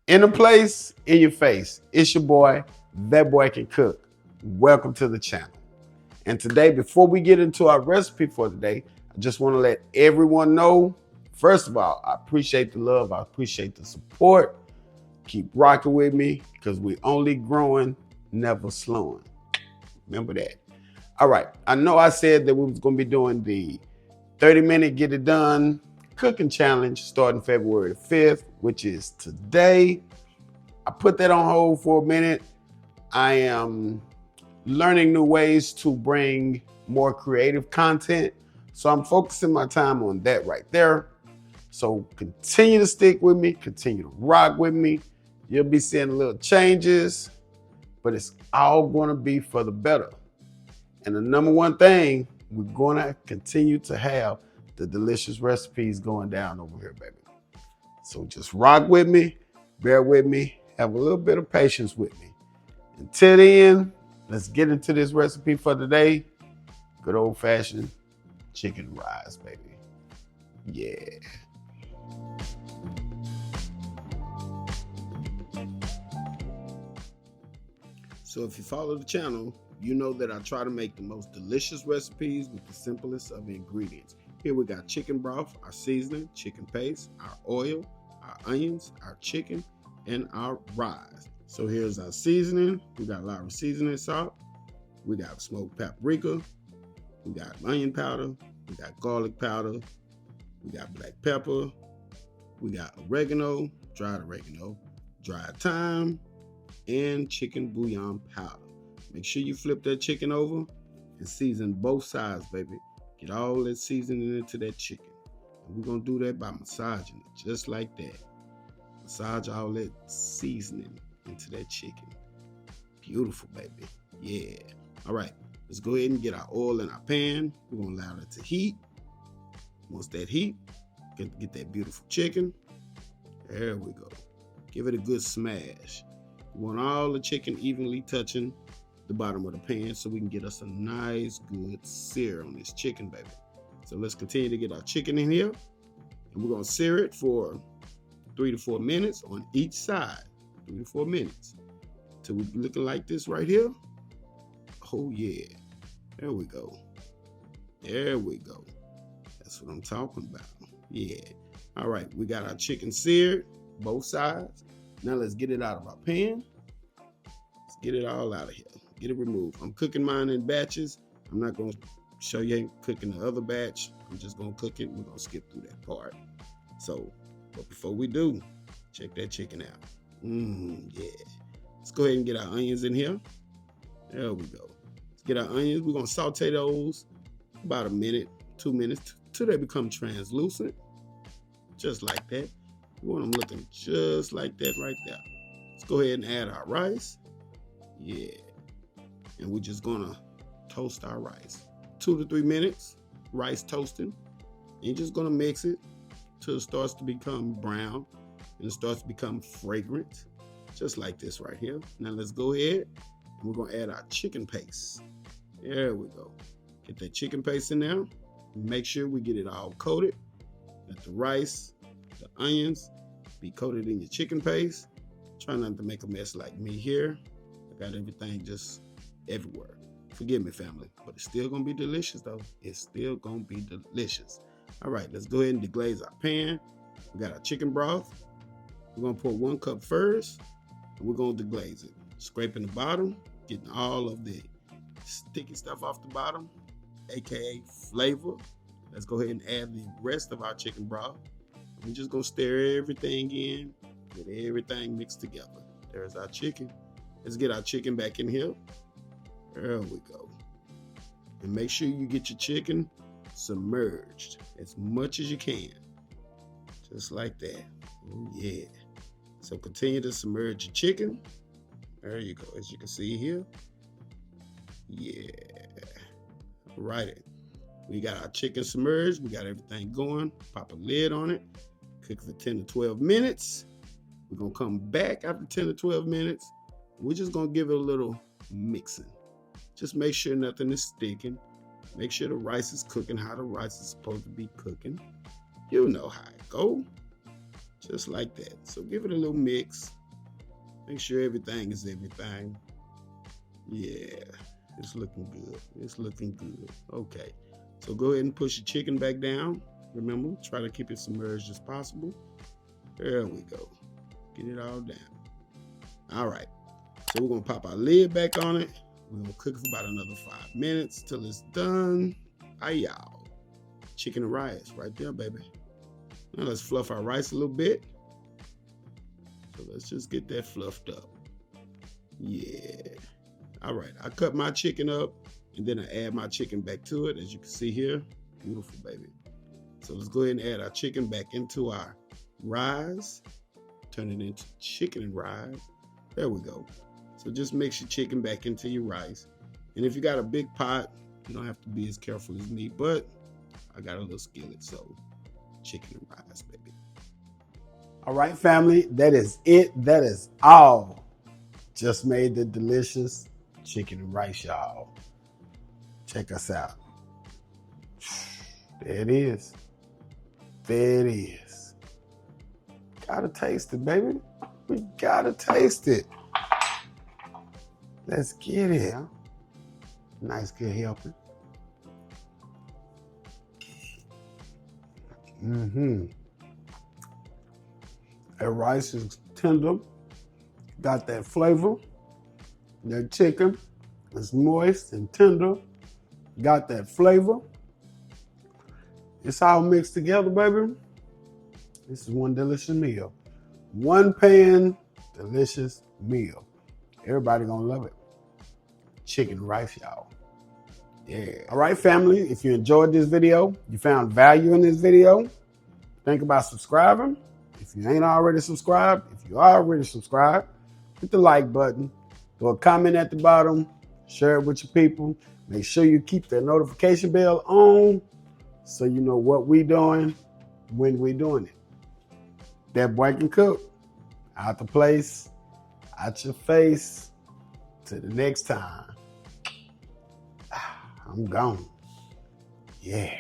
In the place, in your face. It's your boy, That Boy Can Cook. Welcome to the channel. And today, before we get into our recipe for today, I just want to let everyone know, first of all, I appreciate the love. I appreciate the support. Keep rocking with me because we only growing, never slowing. Remember that. All right. I know I said that we was going to be doing the 30-minute get it done cooking challenge starting February the 5th, which is today. I put that on hold for a minute. I am learning new ways to bring more creative content. So I'm focusing my time on that right there. So continue to stick with me, continue to rock with me. You'll be seeing little changes, but it's all going to be for the better. And the number one thing, we're going to continue to have the delicious recipes going down over here, baby. So just rock with me, bear with me, have a little bit of patience with me. Until then, let's get into this recipe for today. Good old fashioned chicken rise, baby. Yeah. So if you follow the channel, you know that I try to make the most delicious recipes with the simplest of ingredients. Here we got chicken broth, our seasoning, chicken paste, our oil, our onions, our chicken, and our rise. So here's our seasoning. We got lawry seasoning salt. We got smoked paprika. We got onion powder. We got garlic powder. We got black pepper. We got oregano, dried thyme, and chicken bouillon powder. Make sure you flip that chicken over and season both sides, baby. Get all that seasoning into that chicken. And we're going to do that by massaging it, just like that. Massage all that seasoning into that chicken. Beautiful, baby. Yeah. All right. Let's go ahead and get our oil in our pan. We're going to allow it to heat. Once that heat, get that beautiful chicken. There we go. Give it a good smash. We want all the chicken evenly touching the bottom of the pan so we can get us a nice good sear on this chicken, baby. So let's continue to get our chicken in here, and we're going to sear it for 3 to 4 minutes on each side. 3 to 4 minutes till we're looking like this right here. Oh yeah, there we go. There we go. That's what I'm talking about. Yeah. All right, we got our chicken seared both sides. Now let's get it out of our pan. Let's get it all out of here. Get it removed. I'm cooking mine in batches. I'm not going to show you cooking the other batch. I'm just going to cook it. We're going to skip through that part. So, but before we do, check that chicken out. Yeah. Let's go ahead and get our onions in here. There we go. Let's get our onions. We're going to saute those about a minute, 2 minutes, till they become translucent. Just like that. We want them looking just like that right there. Let's go ahead and add our rice. Yeah. And we're just gonna toast our rice. 2 to 3 minutes, rice toasting. And you're just gonna mix it till it starts to become brown and it starts to become fragrant. Just like this right here. Now let's go ahead and we're gonna add our chicken paste. There we go. Get that chicken paste in there. Make sure we get it all coated. Let the rice, the onions be coated in your chicken paste. Try not to make a mess like me here. I got everything just everywhere. Forgive me, family, but it's still gonna be delicious though. It's still gonna be delicious. All right, let's go ahead and deglaze our pan. We got our chicken broth. We're gonna pour 1 cup first, and we're gonna deglaze it. Scraping the bottom, getting all of the sticky stuff off the bottom, aka flavor. Let's go ahead and add the rest of our chicken broth. We're just gonna stir everything in, get everything mixed together. There's our chicken. Let's get our chicken back in here. There we go. And make sure you get your chicken submerged as much as you can. Just like that. Oh yeah. So continue to submerge your chicken. There you go, as you can see here. Yeah. All right. We got our chicken submerged. We got everything going. Pop a lid on it. Cook for 10 to 12 minutes. We're going to come back after 10 to 12 minutes. We're just going to give it a little mixing. Just make sure nothing is sticking. Make sure the rice is cooking how the rice is supposed to be cooking. You know how it go. Just like that. So give it a little mix. Make sure everything is everything. Yeah, it's looking good. It's looking good. Okay, so go ahead and push your chicken back down. Remember, try to keep it submerged as possible. There we go. Get it all down. All right, so we're gonna pop our lid back on it. We're gonna cook for about another 5 minutes till it's done. Aye, y'all. Chicken and rice right there, baby. Now let's fluff our rice a little bit. So let's just get that fluffed up. Yeah. All right, I cut my chicken up and then I add my chicken back to it, as you can see here. Beautiful, baby. So let's go ahead and add our chicken back into our rice. Turn it into chicken and rice. There we go. So just mix your chicken back into your rice. And if you got a big pot, you don't have to be as careful as me, but I got a little skillet, so chicken and rice, baby. All right, family, that is it. That is all. Just made the delicious chicken and rice, y'all. Check us out. There it is. There it is. Gotta taste it, baby. We gotta taste it. Let's get it. Nice, good helping. That rice is tender. Got that flavor. That chicken is moist and tender. Got that flavor. It's all mixed together, baby. This is one delicious meal. One pan, delicious meal. Everybody gonna love it. Chicken and rice, y'all. Yeah. All right, family, if you enjoyed this video, you found value in this video, think about subscribing. If you ain't already subscribed, if you are already subscribed, hit the like button, throw a comment at the bottom, share it with your people. Make sure you keep the notification bell on so you know what we doing, when we doing it. That boy can cook. Out the place, out your face. Till the next time. I'm gone. Yeah.